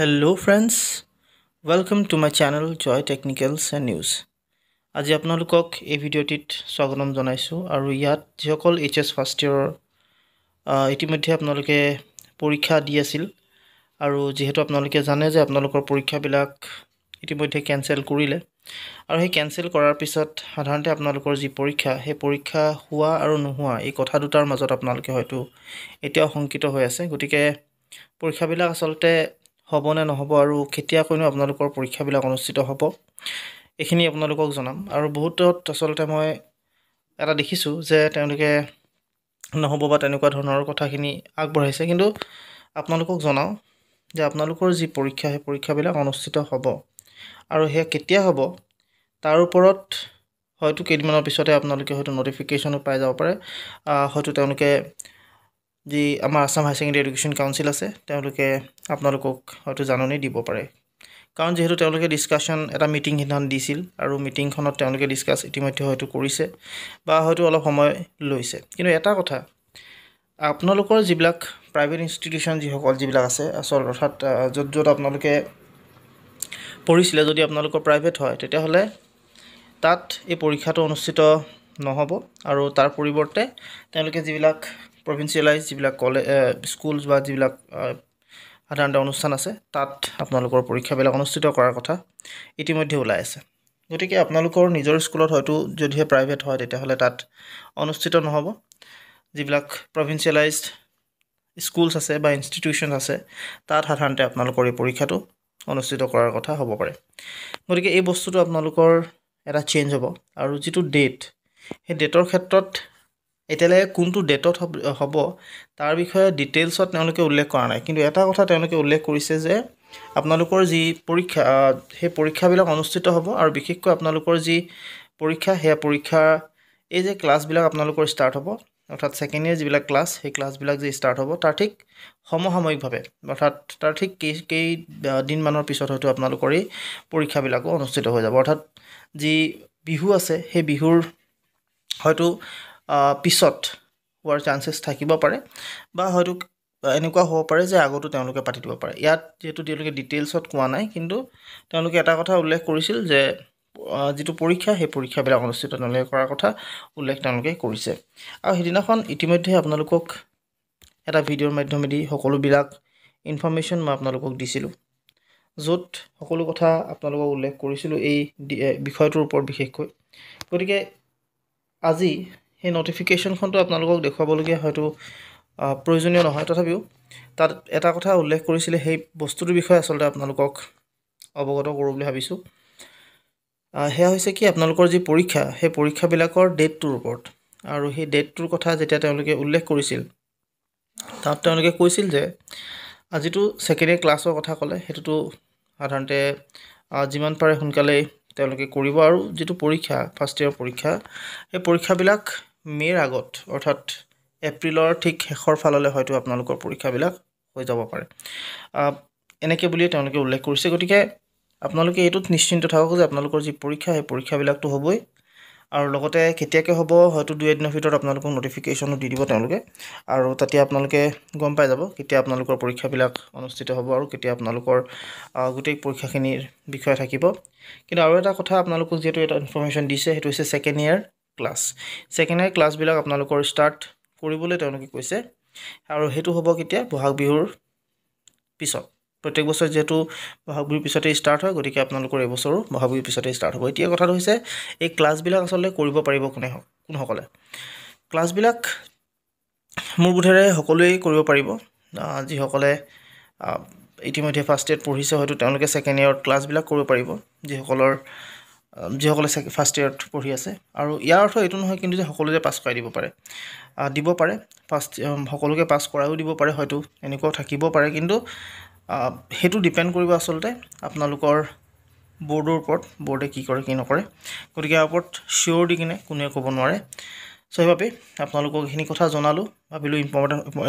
Hello friends, welcome to my channel Joy Technicals and News. আজি আপোনালোকক এই ভিডিঅ'টিত স্বাগতম জনাইছো আৰু ইয়াত যিসকল HS ফাৰ্ষ্ট ইয়াৰৰ ইতিমধ্যে আপোনালোকে পৰীক্ষা দি আছিল আৰু যেহেতু আপোনালোকে জানে যে আপোনালোকৰ পৰীক্ষাবিলাক ইতিমধ্যে কেনসেল কৰিলে আৰু সেই কেনসেল কৰাৰ পিছত সাধাৰণতে আপোনালোকৰ যি পৰীক্ষা সেই পৰীক্ষা হোৱা আৰু নোহোৱা এই কথা দুটাৰ মাজত আপোনালোকে হয়তো এতিয়া শংকিত হৈ আছে গতিকে পৰীক্ষাবিলাক আসলতে হ'ব নে নহ'ব আৰু কেতিয়া কৈনো আপোনালোকৰ পৰীক্ষাবিলাক অনুষ্ঠিত হ'ব এখিনি আপোনালোকক জনাম আৰু বহুতত আসলতে মই এটা দেখিছো যে তেওঁলোকে নহ'ব বা তেনেকুৱা ধৰণৰ কথাখিনি আগবঢ়াইছে কিন্তু আপোনালোকক জনাও যে আপোনালোকৰ যি পৰীক্ষা সেই পৰীক্ষাবিলাক অনুষ্ঠিত হ'ব আৰু হে কেতিয়া হ'ব তাৰ ওপৰত হয়তো কেইদিনমানৰ পিছতে আপোনালোকে হয়তো নটিফিকেশনো পাই যাব পাৰে হয়তো তেওঁলোকে যি আমাৰ আসাম হাই সেকেন্ডাৰী এডুকেশ্যন কাউন্সিল আছে তেওঁলোকে আপোনালোকক হয়তো জাননী দিব পাৰে কাৰণ যেহেতু তেওঁলোকে ডিসকাশন এটা মিটিং হিদান দিছিল আৰু মিটিংখনত তেওঁলোকে ডিসকাস ইতিমধ্যে হয়তো কৰিছে বা হয়তো অলপ সময় লৈছে কিন্তু এটা কথা আপোনালোকৰ যিবিলাক প্ৰাইভেট ইনষ্টিটিউচন যিসকল যিবিলাক আছে আসল অৰ্থাৎ য'ত আপোনালোকে পঢ়িছিলে যদি আপোনালোকৰ প্ৰাইভেট হয় তেতিয়া হলে তাত এই পৰীক্ষাটো অনুষ্ঠিত নহব আৰু তাৰ পৰিৱৰ্তে তেওঁলোকে যিবিলাক provincialized যিবিলাক কলেজ স্কুলস বা যিবিলাক সাধাৰণ অনুষ্ঠান আছে তাত আপোনালোকৰ পৰীক্ষাবিলাক অনুষ্ঠিত কৰাৰ কথা ইতিমধ্যে ওলাই আছে গতিকে আপোনালোকৰ নিজৰ স্কুলত হয়তো যদিহে প্ৰাইভেট হয় তেতিয়া হলে তাত অনুষ্ঠিত নহব যিবিলাক provincialized স্কুলস আছে বা ইনষ্টিটিউচন আছে তাত সাধাৰণতে আপোনালোকৰ এই পৰীক্ষাটো অনুষ্ঠিত কৰাৰ কথা হ'ব পাৰে গতিকে এই বস্তুটো আপোনালোকৰ এটা চেঞ্জ হ'ব আৰু যেটো ডেট সেই ডেটৰ ক্ষেত্ৰত এতিয়ালে কোনটো ডেটত হ'ব তাৰ বিষয়ে ডিটেইলছত তেওঁলোকে উল্লেখ কৰা নাই কিন্তু এটা কথা তেওঁলোকে উল্লেখ কৰিছে যে আপোনালোকৰ যি পৰীক্ষা সেই পৰীক্ষাবিলাক অনুষ্ঠিত হ'ব আৰু বিশেষকৈ আপোনালোকৰ যি পৰীক্ষা হেয়া পৰীক্ষা এই যে ক্লাছবিলাক আপোনালোকৰ ষ্টাৰ্ট হ'ব অৰ্থাৎ সেকেন্ড ইয়াৰ যিবিলাক ক্লাছ সেই ক্লাছবিলাক যে ষ্টাৰ্ট হ'ব তাৰ ঠিক সমসাময়িকভাৱে অৰ্থাৎ তাৰ ঠিক কেই দিন মানৰ পিছত হয়তো আপোনালোকৰ এই পৰীক্ষাবিলাকো অনুষ্ঠিত হৈ যাব অৰ্থাৎ যি বিহু আছে সেই বিহুৰ হয়তো পিছত হোৱাৰ চান্সেস থাকিব পাৰে বা হয়তো এনেকুৱা হ'ব পাৰে যে আগতো তেওঁলোকে পাতি দিব পাৰে ইয়াত যেটো তেওঁলোকে ডিটেইলছত কোৱা নাই কিন্তু তেওঁলোকে এটা কথা উল্লেখ কৰিছিল যে যেটো পৰীক্ষা সেই পৰীক্ষাবিলাক অনুষ্ঠিত নলে কৰাৰ কথা উল্লেখ তেওঁলোকে কৰিছে আৰু হিদিনাখন ইতিমধ্যে আপোনালোকক এটা ভিডিওৰ মাধ্যমেদি সকলোবিলাক ইনফৰমেশন মই আপোনালোকক দিছিলো য'ত সকলো কথা আপোনালোকক উল্লেখ কৰিছিলো এই বিষয়টোৰ ওপৰত বিশেষকৈ গতিকে আজি সেই নটিফিকেশনখনটো আপোনালোকক দেখুৱাবলগীয়া হয়তো প্ৰয়োজনীয় নহয় তথাপিও তাত এটা কথা উল্লেখ কৰিছিলে সেই বস্তুটোৰ বিষয়ে আসলতে আপোনালোকক অৱগত কৰোঁ বুলি ভাবিছো হেয়া হৈছে কি আপোনালোকৰ যি পৰীক্ষা সেই পৰীক্ষাবিলাকৰ ডেটটোৰ ওপৰত আৰু সেই ডেটটোৰ কথা যেতিয়া তেওঁলোকে উল্লেখ কৰিছিল তাত তেওঁলোকে কৈছিল যে আজিটো সেকেন্ড ইয়াৰ ক্লাছৰ কথা ক'লে হেতুটো সাধাৰণতে যিমান পাৰে সোনকালে তেওঁলোকে কৰিব আৰু যেটো পৰীক্ষা ফাৰ্ষ্ট ইয়াৰ পৰীক্ষা এই পৰীক্ষাবিলাক মেৰ আগত অৰ্থাৎ এপ্ৰিলৰ ঠিক শেষৰ ফাললে হয়তো আপোনালোকৰ পৰীক্ষাবিলাক হৈ যাব পাৰে এনেকে বুলি তেওঁলোকে উল্লেখ কৰিছে গতিকে আপোনালোকে এটোত নিশ্চিন্ত থাকক যে আপোনালোকৰ যি পৰীক্ষা সেই পৰীক্ষাবিলাকটো হ'বই আৰু লগতে কেতিয়াকে হ'ব হয়তো 2 দিনৰ ভিতৰত আপোনালোকক নটিফিকেশনো দি দিব তেওঁলোকে আৰু তাতে আপোনালোকে গম পাই যাব কেতিয়া আপোনালোকৰ পৰীক্ষাবিলাক অনুষ্ঠিত হ'ব আৰু কেতিয়া আপোনালোকৰ গুটেই পৰীক্ষাখিনিৰ বিষয় থাকিব কিন্তু আৰু এটা কথা আপোনালোকক যেটো এটা ইনফৰমেশন দিছে হেতু হৈছে সেকেন্ড ইয়াৰ ক্লাছ বিলাক আপোনালোকৰ ষ্টাৰ্ট কৰিবলৈ তেওঁলোকে কৈছে আৰু হেতু হ'ব কেতিয়া বহাগ বিহুৰ পিছত প্ৰত্যেক বছৰ যেটো বহাগ বিহুৰ পিছতে ষ্টাৰ্ট হয় গতিকে আপোনালোকৰ এই বছৰো বহাগ বিহুৰ পিছতে ষ্টাৰ্ট হ'ব এতিয়া কথাটো হৈছে এই ক্লাছবিলাক আসলে কৰিব পাৰিব কোন সকলে ক্লাছবিলাক মোৰ বুধেৰে সকলোৱে কৰিব পাৰিব যি সকলে ইতিমধ্যে ফাৰ্ষ্ট ইয়াৰ পঢ়িছে হয়তো তেওঁলোকে সেকেন্ড ইয়াৰ ক্লাছবিলাক কৰিব পাৰিব যিসকলে ফাৰ্ষ্ট ইয়াৰত পঢ়ি আছে আৰু ইয়াৰ অৰ্থ এটো নহয় কিন্তু যে সকলোৱে পাছ কৰাই দিব পাৰে ফাৰ্ষ্ট সকলোকে পাছ কৰাইও দিব পাৰে হয়তো এনেকুৱা থাকিব পাৰে কিন্তু হেতু ডিপেন্ড কৰিব আসলতে আপোনালোকৰ বোৰ্ডৰ ওপৰত বোৰ্ডে কি কৰে কি নকৰে গতিকে ওপৰত শিওৰ দি কিনে কোনে ক'ব নোৱাৰে সৈভাবে আপোনালোকক এখিনি কথা জনালো ভাবিলো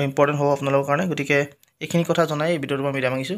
ইম্পৰ্টেন্ট হ'ব আপোনালোকৰ কাৰণে গতিকে এখিনি কথা জনাই এই ভিডিওটো মই বিদায় মাগিছো